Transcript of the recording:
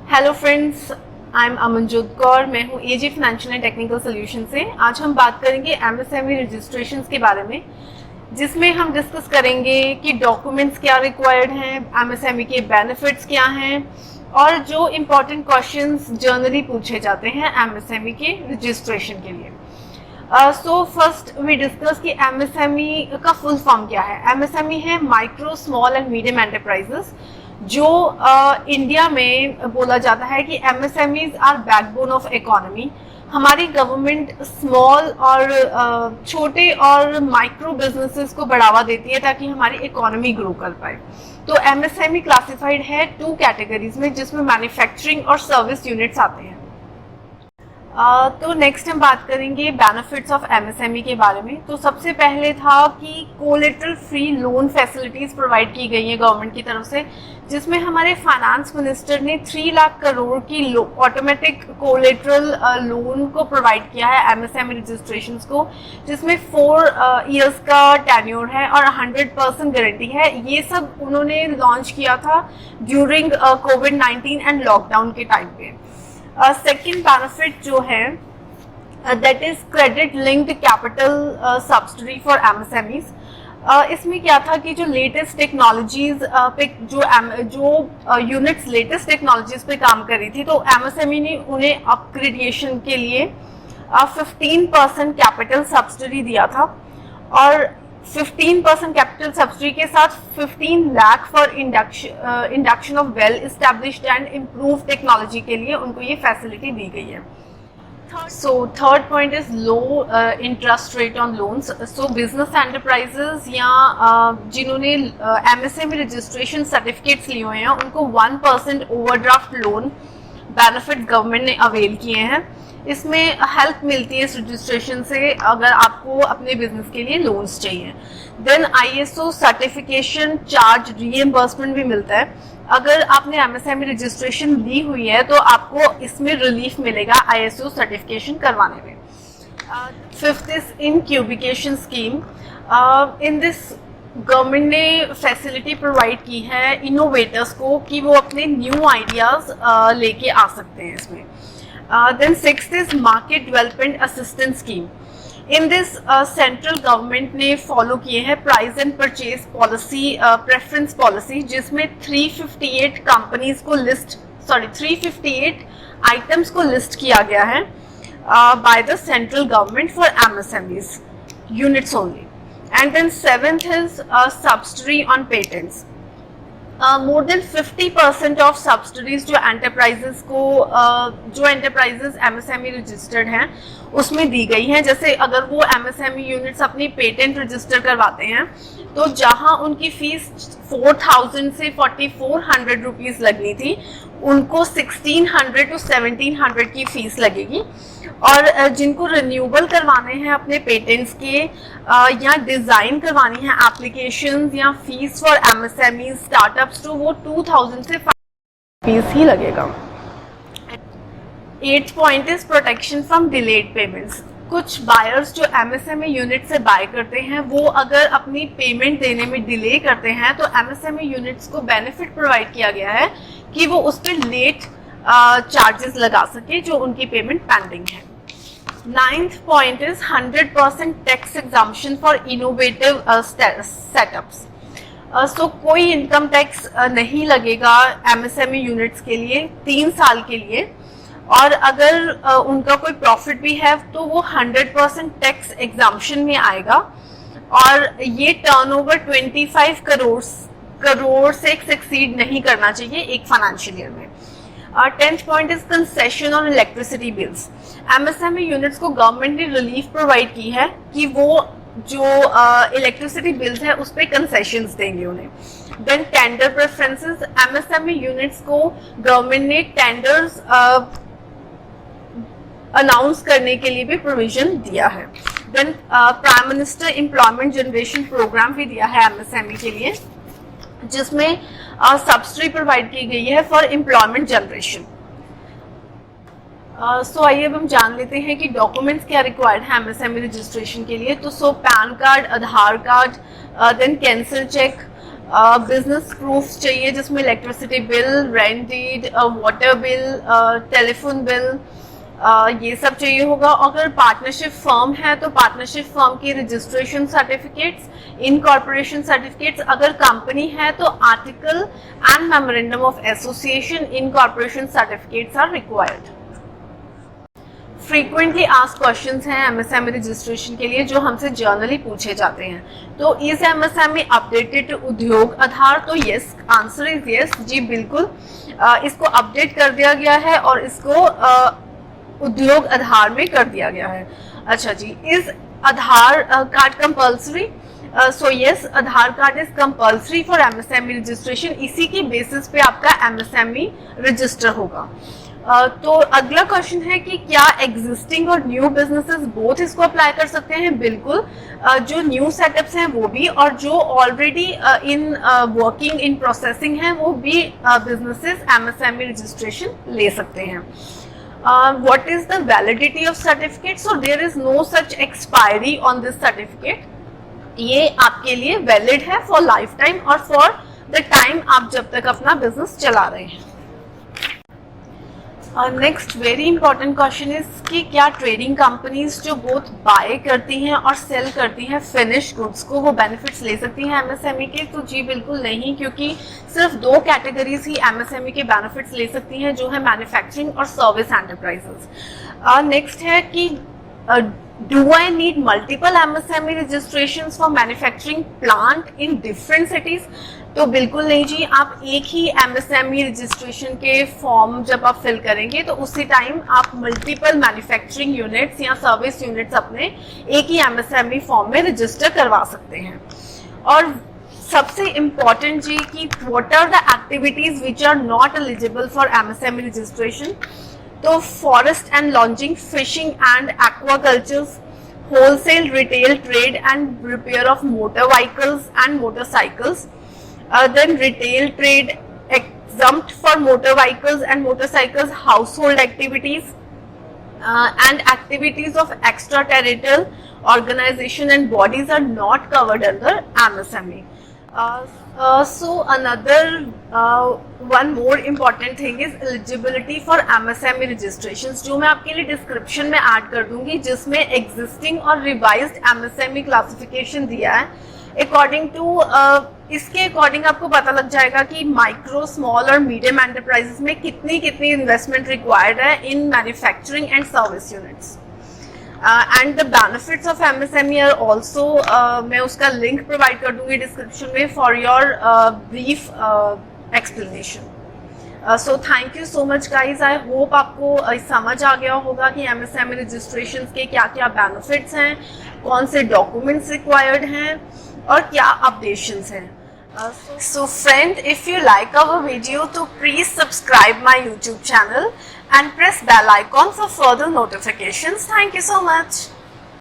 Hello friends, I am Amanjot Kaur. मैं हूँ एजी financial and technical solution से। आज हम बात करेंगे एमएसएमई रजिस्ट्रेशंस के बारे में, जिसमें हम डिस्कस करेंगे कि डॉक्यूमेंट्स क्या रिक्वायर्ड हैं, एमएसएमई के बेनिफिट्स क्या हैं और जो इम्पोर्टेंट क्वेश्चंस जनरली पूछे जाते हैं एमएसएमई के रजिस्ट्रेशन के लिए। सो फर्स्ट वी डिस्कस कि एमएसएमई का फुल फॉर्म क्या है। एमएसएमई है micro small and medium enterprises, जो इंडिया में बोला जाता है कि MSMEs are backbone of economy. हमारी गवर्नमेंट स्मॉल और छोटे और माइक्रो बिजनेसेस को बढ़ावा देती है ताकि हमारी इकोनॉमी ग्रो कर पाए। तो एमएसएमई क्लासिफाइड है 2 कैटेगरीज में, जिसमें मैन्युफैक्चरिंग और सर्विस यूनिट्स आते हैं। तो नेक्स्ट हम बात करेंगे बेनिफिट्स ऑफ एमएसएमई के बारे में। तो सबसे पहले था कि collateral free loan facilities provide की गई है गवर्नमेंट की तरफ से, जिसमें हमारे फाइनेंस मिनिस्टर ने 3 लाख करोड़ की ऑटोमेटिक कोलेटरल लोन को प्रोवाइड किया है एमएसएमई रजिस्ट्रेशंस को, जिसमें 4 इयर्स का टेन्योर है और 100% गारंटी है। ये सब उन्होंने लॉन्च किया था ड्यूरिंग कोविड-19 एंड लॉकडाउन के टाइम पे। सेकेंड बेनिफिट जो है that is credit linked capital subsidy for MSMEs. इसमें क्या था कि जो लेटेस्ट टेक्नोलॉजीज पे जो यूनिट्स लेटेस्ट टेक्नोलॉजीज पे काम कर रही थी, तो एमएसएमई ने उन्हें अपग्रेडेशन के लिए 15% कैपिटल सब्सिडी दिया था और 15% कैपिटल सब्सिडी के साथ 15 lakh for induction of well established and improve technology के लिए उनको ये फैसिलिटी दी गई है। So third point is low interest rate on loans. So business enterprises या जिन्होंने एमएसएमई रजिस्ट्रेशन सर्टिफिकेट्स लिए हुए हैं, उनको 1% ओवरड्राफ्ट लोन बेनिफिट गवर्नमेंट ने अवेल किए हैं। इसमें हेल्प मिलती है इस रजिस्ट्रेशन से अगर आपको अपने बिजनेस के लिए लोन्स चाहिए। Then ISO certification charge reimbursement भी मिलता है। अगर आपने एमएसएमई रजिस्ट्रेशन ली हुई है तो आपको इसमें रिलीफ मिलेगा आईएसओ सर्टिफिकेशन करवाने में। Fifth is incubation scheme. In this government ने फैसिलिटी प्रोवाइड की है इनोवेटर्स को कि वो अपने न्यू आइडियाज लेके आ सकते हैं इसमें। Then sixth is market development assistance scheme. In this central government ने follow किए हैं price and purchase policy preference policy, जिसमें 358 companies को 358 items को list किया गया है by the central government for MSMEs units only. And then seventh is subsidy on patents. More than 50% of subsidies जो एंटरप्राइजेस को जो एंटरप्राइजेस एमएसएमई रजिस्टर्ड हैं उसमें दी गई हैं। जैसे अगर वो एमएसएमई यूनिट्स अपनी पेटेंट रजिस्टर करवाते हैं तो जहां उनकी फीस 4000 से 4400 रुपीज लगनी थी, उनको 1600 to 1700 की फीस लगेगी। और जिनको रिन्यूएबल करवाने हैं अपने पेटेंट्स के या डिजाइन करवानी है एप्लीकेशंस या फीस फॉर एमएसएमई स्टार्टअप्स, तो वो 2000 से 5 फीस ही लगेगा। 8th point is protection from delayed payments. कुछ बायर्स जो एमएसएमई यूनिट से बाय करते हैं, वो अगर अपनी पेमेंट देने में डिले करते हैं तो एमएसएमई यूनिट्स को बेनिफिट प्रोवाइड किया गया है कि वो उस पर लेट चार्जेस लगा सके जो उनकी पेमेंट पेंडिंग है। 9th point is 100% tax exemption for innovative setups. So कोई इनकम टैक्स नहीं लगेगा एमएसएमई यूनिट्स के लिए 3 साल के लिए, और अगर उनका कोई प्रॉफिट भी है तो वो 100% टैक्स एग्जम्पशन में आएगा और ये टर्नओवर 25 करोड़ से एक्सीड नहीं करना चाहिए एक फाइनेंशियल ईयर में। 10th point is concession on electricity bills. MSME units को गवर्नमेंट ने रिलीफ प्रोवाइड की है कि वो जो इलेक्ट्रिसिटी बिल्स है उस पर कंसेशंस देंगे उन्हें। Then tender preferences. MSME units को गवर्नमेंट ने टेंडर्स अनाउंस करने के लिए भी प्रोविजन दिया है। Then prime minister employment generation programme भी दिया है एमएसएमई के लिए, जिसमें सब्सिडी प्रोवाइड की गई है फॉर एम्प्लॉयमेंट जनरेशन। सो आइए अब हम जान लेते हैं कि डॉक्यूमेंट्स क्या रिक्वायर्ड है एमएसएमई रजिस्ट्रेशन के लिए। तो PAN card, Aadhaar card, then cancel cheque, business proof चाहिए जिसमें electricity bill, rent deed, water bill, telephone bill, ये सब चाहिए होगा। अगर पार्टनरशिप फर्म है तो पार्टनरशिप फर्म की रजिस्ट्रेशन सर्टिफिकेट्स, इनकॉर्पोरेशन सर्टिफिकेट्स। अगर कंपनी है तो article and memorandum of association, incorporation certificates are required. Frequently asked questions हैं एमएसएमई रजिस्ट्रेशन के लिए जो हमसे जर्नली पूछे जाते हैं। तो इज एमएसएमई अपडेटेड उद्योग आधार? तो यस, आंसर इज यस जी, बिल्कुल इसको अपडेट कर दिया गया है और इसको उद्योग आधार में कर दिया गया है। अच्छा जी, is Aadhaar card compulsory? So yes, Aadhaar card is compulsory for MSME registration. इसी की बेसिस पे आपका एमएसएमई रजिस्टर होगा। तो अगला क्वेश्चन है कि क्या एग्जिस्टिंग और न्यू बिजनेसेस बोथ इसको अप्लाई कर सकते हैं? बिल्कुल, जो न्यू सेटअप्स हैं वो भी, और जो already in working in processing है वो भी बिजनेसेस एमएसएमई रजिस्ट्रेशन ले सकते हैं। What is the validity of certificate? So there is no such expiry on this certificate. ये आपके लिए वैलिड है फॉर लाइफ टाइम और फॉर द टाइम आप जब तक अपना बिजनेस चला रहे हैं। Next very important question is कि क्या ट्रेडिंग कंपनीज जो बोथ बाय करती हैं और सेल करती हैं फिनिश गुड्स को, वो बेनिफिट्स ले सकती हैं एमएसएमई के? तो जी बिल्कुल नहीं, क्योंकि सिर्फ दो कैटेगरीज ही एमएसएमई के बेनिफिट्स ले सकती हैं, जो है मैन्युफैक्चरिंग और सर्विस एंटरप्राइजेस। नेक्स्ट है कि do I need multiple MSME registrations for manufacturing plant in different cities? तो बिल्कुल नहीं जी, आप एक ही MSME रजिस्ट्रेशन के फॉर्म जब आप फिल करेंगे तो उसी टाइम आप मल्टीपल मैन्युफैक्चरिंग यूनिट्स या सर्विस यूनिट्स अपने एक ही MSME फॉर्म में रजिस्टर करवा सकते हैं। और सबसे इम्पॉर्टेंट जी कि what are the activities which are not eligible for MSME registration? तो forest and logging, fishing and aquacultures, wholesale retail trade and repair of motor vehicles and motorcycles, then retail trade exempt for motor vehicles and motorcycles, household activities and activities of extraterritorial organization and bodies are not covered under MSME. So another one more important thing is eligibility for MSME registrations, जो मैं आपके लिए description में add कर दूंगी, जिसमें existing और revised MSME classification दिया है। अकॉर्डिंग टू इसके अकॉर्डिंग आपको पता लग जाएगा कि माइक्रो, स्मॉल और मीडियम एंटरप्राइजेस में कितनी इन्वेस्टमेंट रिक्वायर्ड है in manufacturing and service units. And the benefits of MSME are also, मैं उसका लिंक प्रोवाइड कर दूंगी डिस्क्रिप्शन में for your brief explanation. So thank you so much guys, I hope आपको समझ आ गया होगा कि एमएसएमई रजिस्ट्रेशन के क्या क्या बेनिफिट्स हैं, कौन से डॉक्यूमेंट्स रिक्वायर्ड हैं और क्या अपडेशंस हैं। So friend, if you like our video, तो please subscribe my YouTube channel and press bell icon for further notifications. Thank you so much.